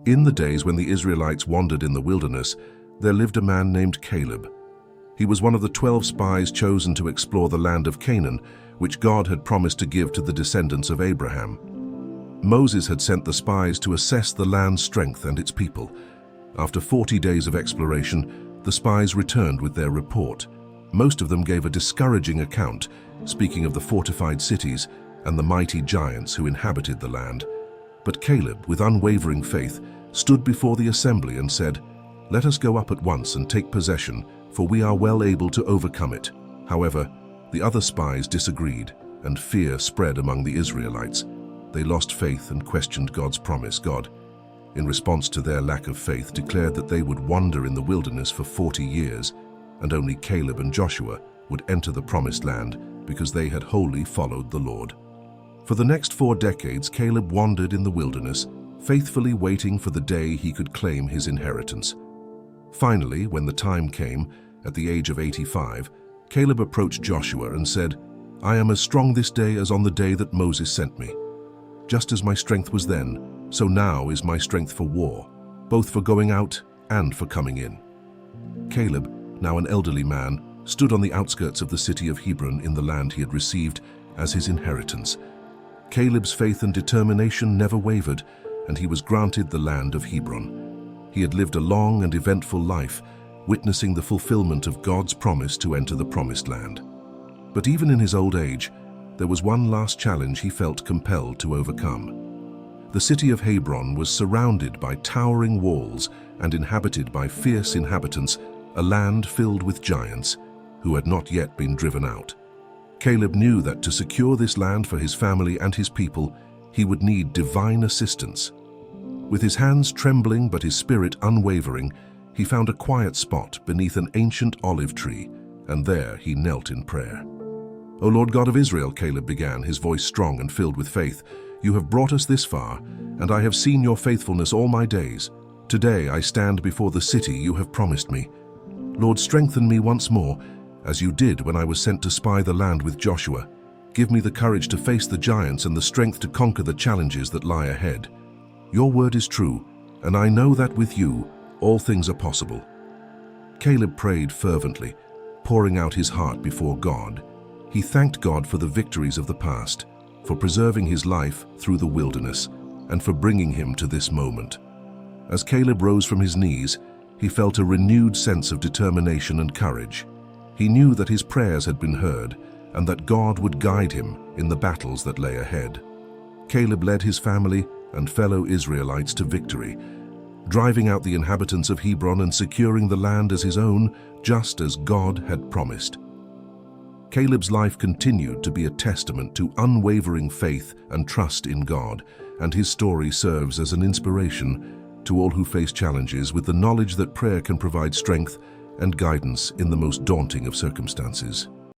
In the days when the Israelites wandered in the wilderness, there lived a man named Caleb. He was one of the 12 spies chosen to explore the land of Canaan, which God had promised to give to the descendants of Abraham. Moses had sent the spies to assess the land's strength and its people. After 40 days of exploration, the spies returned with their report. Most of them gave a discouraging account, speaking of the fortified cities and the mighty giants who inhabited the land. But Caleb, with unwavering faith, stood before the assembly and said, "Let us go up at once and take possession, for we are well able to overcome it." However, the other spies disagreed, and fear spread among the Israelites. They lost faith and questioned God's promise. God, in response to their lack of faith, declared that they would wander in the wilderness for 40 years, and only Caleb and Joshua would enter the promised land because they had wholly followed the Lord. For the next 4 decades, Caleb wandered in the wilderness, faithfully waiting for the day he could claim his inheritance. Finally, when the time came, at the age of 85, Caleb approached Joshua and said, "I am as strong this day as on the day that Moses sent me. Just as my strength was then, so now is my strength for war, both for going out and for coming in." Caleb, now an elderly man, stood on the outskirts of the city of Hebron in the land he had received as his inheritance. Caleb's faith and determination never wavered, and he was granted the land of Hebron. He had lived a long and eventful life, witnessing the fulfillment of God's promise to enter the promised land. But even in his old age, there was one last challenge he felt compelled to overcome. The city of Hebron was surrounded by towering walls and inhabited by fierce inhabitants, a land filled with giants who had not yet been driven out. Caleb knew that to secure this land for his family and his people, he would need divine assistance. With his hands trembling but his spirit unwavering, he found a quiet spot beneath an ancient olive tree, and there he knelt in prayer. "O Lord God of Israel," Caleb began, his voice strong and filled with faith, "you have brought us this far, and I have seen your faithfulness all my days. Today I stand before the city you have promised me. Lord, strengthen me once more, as you did when I was sent to spy the land with Joshua. Give me the courage to face the giants and the strength to conquer the challenges that lie ahead. Your word is true, and I know that with you, all things are possible." Caleb prayed fervently, pouring out his heart before God. He thanked God for the victories of the past, for preserving his life through the wilderness, and for bringing him to this moment. As Caleb rose from his knees, he felt a renewed sense of determination and courage. He knew that his prayers had been heard, and that God would guide him in the battles that lay ahead. Caleb led his family and fellow Israelites to victory, driving out the inhabitants of Hebron and securing the land as his own, just as God had promised. Caleb's life continued to be a testament to unwavering faith and trust in God, and his story serves as an inspiration to all who face challenges with the knowledge that prayer can provide strength and guidance in the most daunting of circumstances.